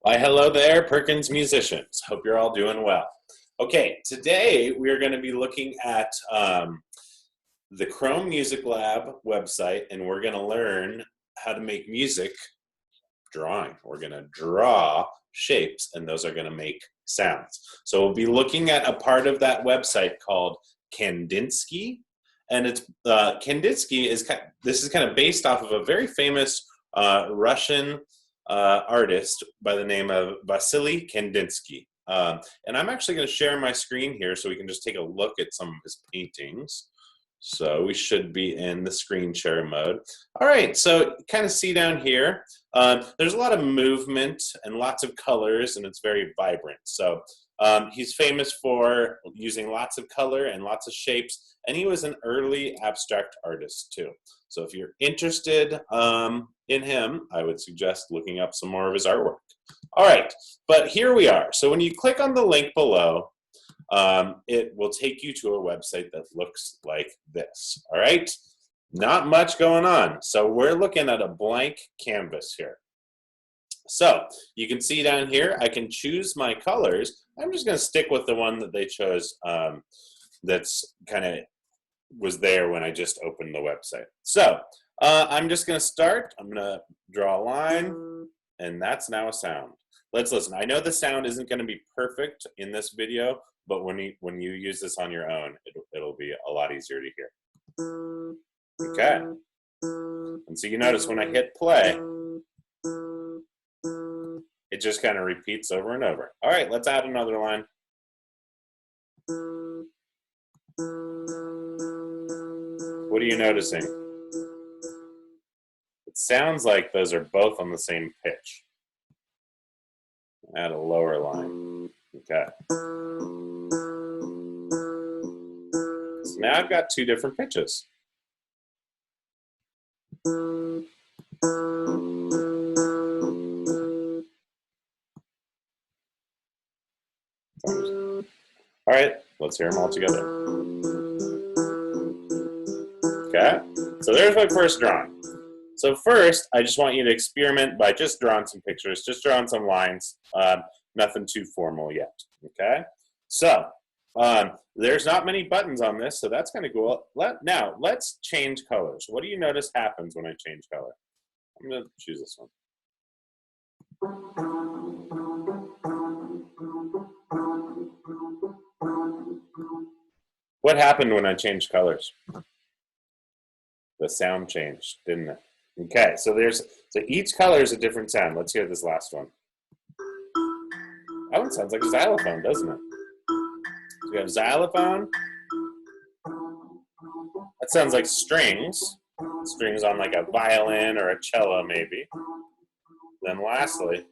Why, hello there, Perkins musicians. Hope you're all doing well. Okay, today we're going to be looking at the Chrome Music Lab website, and we're going to learn how to make music drawing. We're going to draw shapes, and those are going to make sounds. So we'll be looking at a part of that website called Kandinsky, and it's Kandinsky is this is kind of based off of a very famous Russian artist by the name of Vasily Kandinsky. And I'm actually going to share my screen here so we can just take a look at some of his paintings. So we should be in the screen share mode. All right, so kind of see down here, there's a lot of movement and lots of colors, and it's very vibrant. So he's famous for using lots of color and lots of shapes, and he was an early abstract artist too. So if you're interested in him, I would suggest looking up some more of his artwork. All right, but here we are. So when you click on the link below, it will take you to a website that looks like this. All right, not much going on. So we're looking at a blank canvas here. So you can see down here, I can choose my colors. I'm just going to stick with the one that they chose that's kind of was there when I just opened the website. So I'm just going to start. I'm going to draw a line, and that's now a sound. Let's listen. I know the sound isn't going to be perfect in this video, but when you use this on your own, it'll be a lot easier to hear. Okay. And so you notice when I hit play, it just kind of repeats over and over. All right, let's add another line. What are you noticing? It sounds like those are both on the same pitch. Add a lower line. Okay. So now I've got two different pitches. All right, let's hear them all together. Okay, so there's my first drawing. So first, I just want you to experiment by just drawing some pictures, just drawing some lines, nothing too formal yet, okay? So there's not many buttons on this, so that's kind of cool. Now, let's change colors. What do you notice happens when I change color? I'm gonna choose this one. What happened when I changed colors? The sound changed, didn't it? Okay, so each color is a different sound. Let's hear this last one. That one sounds like a xylophone, doesn't it? So we have xylophone. That sounds like strings. Strings on like a violin or a cello, maybe. Then lastly,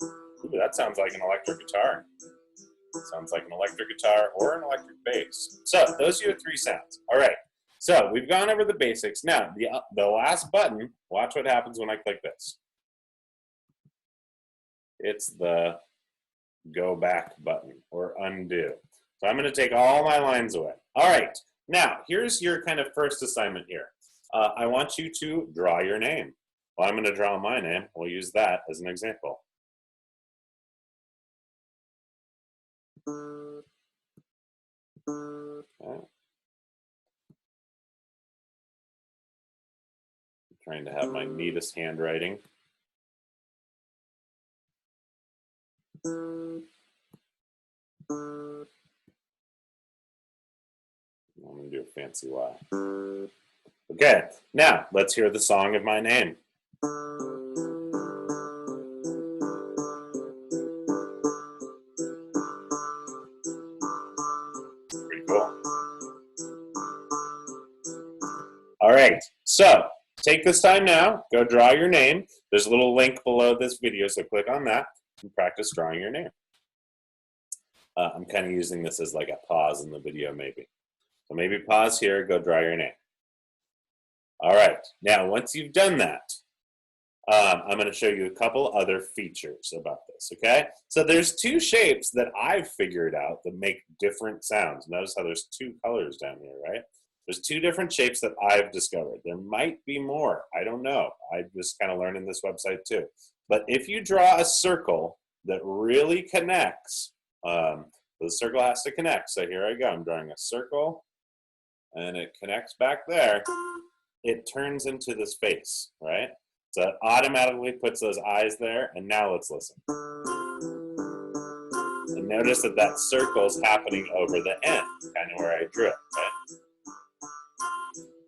ooh, that sounds like an electric guitar. Sounds like an electric guitar or an electric bass. So those are your three sounds. All right. So we've gone over the basics. Now, the last button, watch what happens when I click this. It's the go back button or undo. So I'm going to take all my lines away. All right. Now, here's your kind of first assignment here. I want you to draw your name. Well, I'm going to draw my name. We'll use that as an example. Okay. Trying to have my neatest handwriting. I'm going to do a fancy Y. Okay, now let's hear the song of my name. Pretty cool. All right, so take this time now, go draw your name. There's a little link below this video, so click on that and practice drawing your name. I'm kind of using this as like a pause in the video maybe. So maybe pause here, go draw your name. All right, now once you've done that, I'm going to show you a couple other features about this, okay? So there's two shapes that I've figured out that make different sounds. Notice how there's two colors down here, right? There's two different shapes that I've discovered. There might be more. I don't know. I'm just kind of learning this website too. But if you draw a circle that really connects, the circle has to connect. So here I go. I'm drawing a circle, and it connects back there. It turns into this face, right? So it automatically puts those eyes there. And now let's listen. And notice that that circle is happening over the end, kind of where I drew it, right?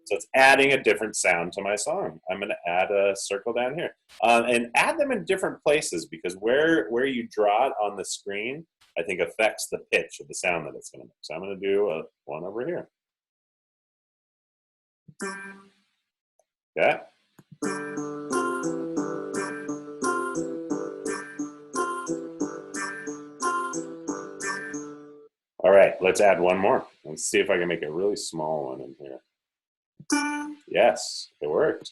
So it's adding a different sound to my song. I'm going to add a circle down here. And add them in different places, because where you draw it on the screen, I think affects the pitch of the sound that it's going to make. So I'm going to do one over here. Okay. All right, let's add one more. Let's see if I can make a really small one in here. Yes, it worked.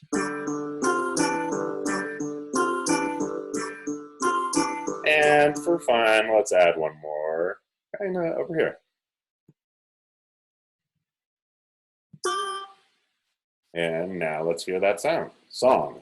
And for fun, let's add one more, kind of over here. And now let's hear that sound. Song.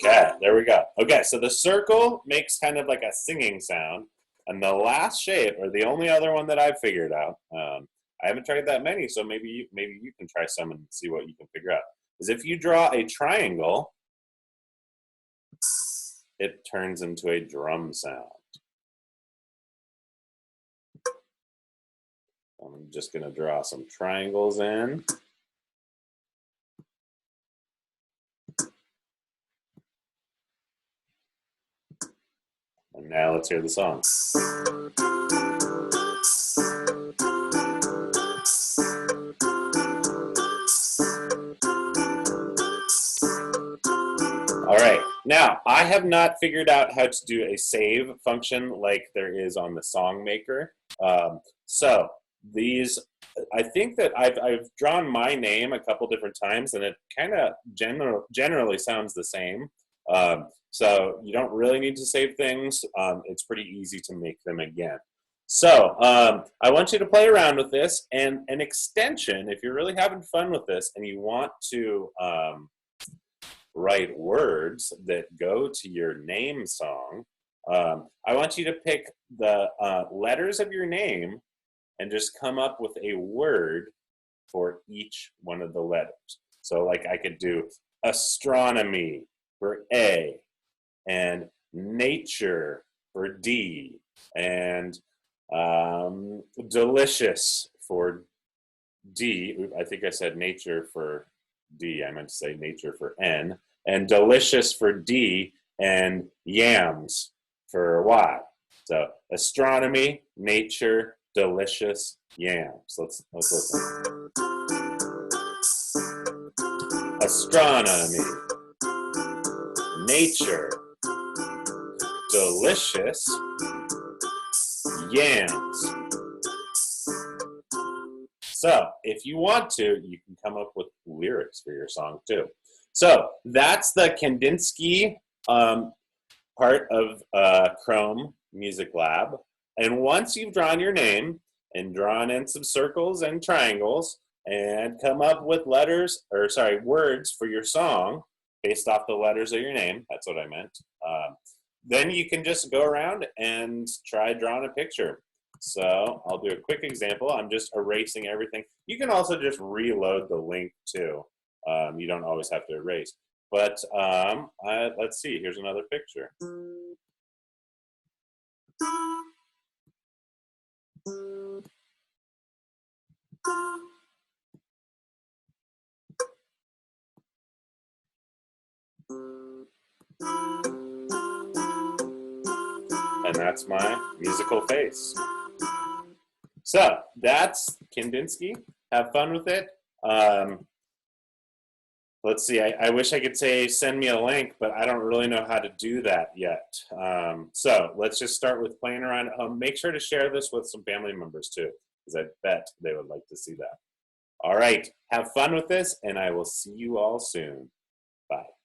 Okay, there we go. Okay, so the circle makes kind of like a singing sound. And the last shape, or the only other one that I've figured out, I haven't tried that many, so maybe you can try some and see what you can figure out, is if you draw a triangle, it turns into a drum sound. I'm just going to draw some triangles in. And now let's hear the song. All right, now I have not figured out how to do a save function like there is on the song maker. So these, I think that I've drawn my name a couple different times, and it kind of generally sounds the same. So you don't really need to save things. It's pretty easy to make them again. So I want you to play around with this, and an extension, if you're really having fun with this and you want to write words that go to your name song, I want you to pick the letters of your name and just come up with a word for each one of the letters. So like I could do astronomy for A, and nature for D, and delicious for D. I think I said nature for D. I meant to say nature for N. And delicious for D, and yams for Y. So astronomy, nature, delicious, yams. Let's listen. Astronomy, nature, delicious, yams. So if you want to, you can come up with lyrics for your song too. So that's the Kandinsky part of Chrome Music Lab. And once you've drawn your name and drawn in some circles and triangles and come up with words for your song based off the letters of your name, that's what I meant, then you can just go around and try drawing a picture. So I'll do a quick example. I'm just erasing everything. You can also just reload the link too. You don't always have to erase. But let's see, here's another picture. And that's my musical face. So that's Kandinsky. Have fun with it. Let's see, I wish I could say send me a link, but I don't really know how to do that yet. So let's just start with playing around. Make sure to share this with some family members too, because I bet they would like to see that. All right, have fun with this, and I will see you all soon. Bye.